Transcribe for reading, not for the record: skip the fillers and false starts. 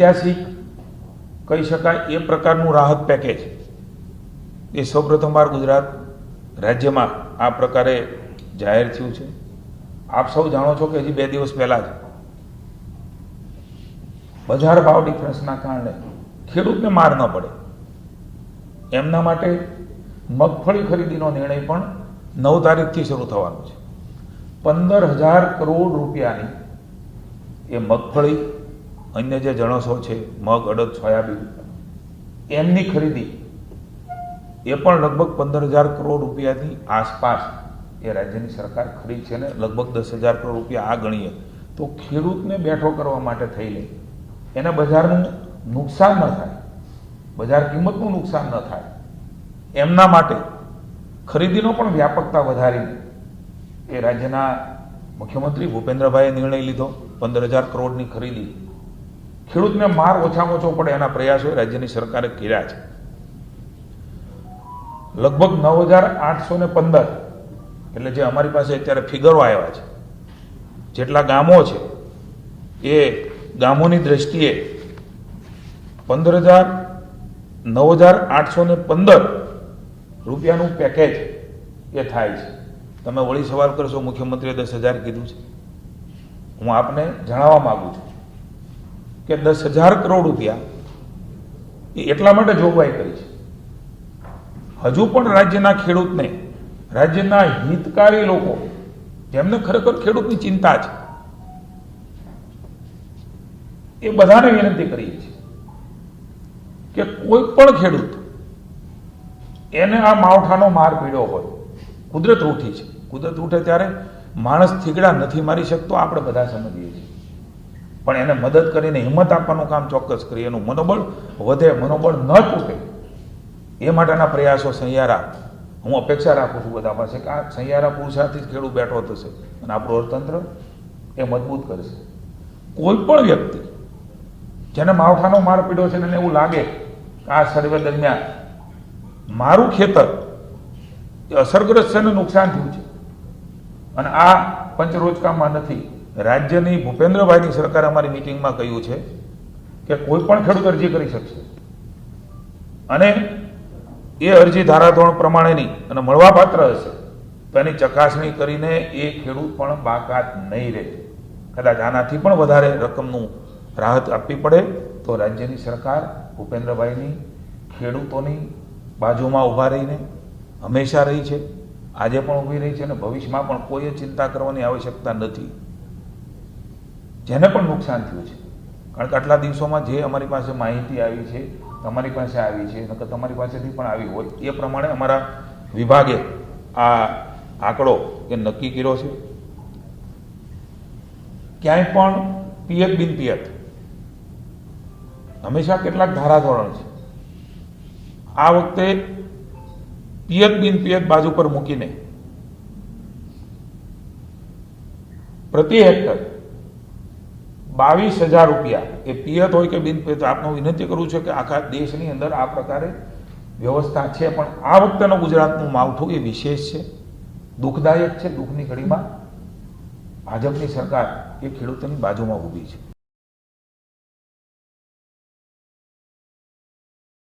ઐતિહાસિક કહી શકાય એ પ્રકારનું રાહત પેકેજ એ સૌપ્રથમવાર ગુજરાત રાજ્યમાં આ પ્રકારે જાહેર થયું છે. આપ સૌ જાણો છો કે હજી 2 દિવસ પહેલાં જ બજાર ભાવ ડિફરન્સના કારણે ખેડૂતને માર ન પડે એમના માટે મગફળી ખરીદીનો નિર્ણય પણ 9 તારીખથી શરૂ થવાનો છે. 15,000 કરોડ રૂપિયાની એ મગફળી, અન્ય જે જણસો છે, મગ, અડદ, સોયાબીન, એમની ખરીદી એ પણ લગભગ 15,000 કરોડ રૂપિયાની આસપાસ એ રાજ્યની સરકાર ખરીદ છે. ને લગભગ 10,000 કરોડ રૂપિયા આ ગણીએ તો ખેડૂતને બેઠો કરવા માટે થઈ લે, એને બજારનું નુકસાન ન થાય, બજાર કિંમતનું નુકસાન ન થાય, એમના માટે ખરીદીનો પણ વ્યાપકતા વધારીને એ રાજ્યના મુખ્યમંત્રી ભૂપેન્દ્રભાઈએ નિર્ણય લીધો. 15,000 કરોડની ખરીદી, ખેડૂતને માર ઓછામાં ઓછો પડે એના પ્રયાસો રાજ્યની સરકારે કર્યા છે. લગભગ 9,815 એટલે જે અમારી પાસે અત્યારે ફિગરો આવ્યા છે, જેટલા ગામો છે એ ગામોની દ્રષ્ટિએ 9,815 રૂપિયાનું પેકેજ એ થાય છે. તમે વળી સવાલ કરશો મુખ્યમંત્રીએ 10,000 કીધું છે. હું આપને જણાવવા માંગુ છું કે 10,000 કરોડ રૂપિયા એ એટલા માટે જોગવાઈ કરી છે, હજુ પણ રાજ્યના ખેડૂતને, રાજ્યના હિતકારી લોકો જેમને ખરેખર ખેડૂતની ચિંતા છે, એ બધાને વિનંતી કરીએ છીએ કે કોઈ પણ ખેડૂત એને આ માવઠાનો માર પીડ્યો હોય, કુદરત રૂઠી છે, કુદરત રૂઠે ત્યારે માણસ થીગડા નથી મારી શકતો, આપણે બધા સમજીએ છીએ, પણ એને મદદ કરીને હિંમત આપવાનું કામ ચોક્કસ કરીએ, એનું મનોબળ વધે, મનોબળ ન તૂટે એ માટેના પ્રયાસો સહિયારા હું અપેક્ષા રાખું છું બધા પાસે કે આ સહિયારા પુરુષાર્થી જ ખેડૂત બેઠો થશે અને આપણું અર્થતંત્ર એ મજબૂત કરશે. કોઈ પણ વ્યક્તિ જેને માવઠાનો માર પીડ્યો છે અને એવું લાગે કે આ સર્વે દરમિયાન મારું ખેતર એ અસરગ્રસ્ત છે અને નુકસાન થયું છે અને આ પંચરોજકામાં નથી, રાજ્યની ભૂપેન્દ્રભાઈની સરકારે અમારી મિટિંગમાં કહ્યું છે કે કોઈ પણ ખેડૂત અરજી કરી શકશે અને એ અરજી ધારાધોરણ પ્રમાણેની અને મળવાપાત્ર હશે તો એની ચકાસણી કરીને એ ખેડૂત પણ બાકાત નહીં રહે. કદાચ આનાથી પણ વધારે રકમનું રાહત આપવી પડે તો રાજ્યની સરકાર ભૂપેન્દ્રભાઈની ખેડૂતોની બાજુમાં ઊભા રહીને હંમેશા રહી છે, આજે પણ ઊભી રહી છે અને ભવિષ્યમાં પણ કોઈ ચિંતા કરવાની આવશ્યકતા નથી. જેને પણ નુકસાન થયું છે, કારણ કે આટલા દિવસોમાં જે અમારી પાસે માહિતી આવી છે, તમારી પાસે આવી છે, નકર તમારી પાસેથી પણ આવી હોય, એ પ્રમાણે અમારા વિભાગે આ આંકડો એ નક્કી કર્યો છે. ક્યાંય પણ પિયત બિન પિયત હંમેશા કેટલાક ધારાધોરણ છે, આ વખતે પિયત બિન પિયત બાજુ પર મૂકીને પ્રતિ હેક્ટર 22,000 રૂપિયા એ પિયત હોય કે બિન પિયત, આપને વિનંતી કરું છું કે આખા દેશની અંદર આ પ્રકારે વ્યવસ્થા છે, પણ આ વખતેનું ગુજરાતનું માવઠું એ વિશેષ છે, દુઃખદાયક છે. દુઃખની ઘડીમાં ભાજપની સરકાર એ ખેડૂતોની બાજુમાં ઊભી છે.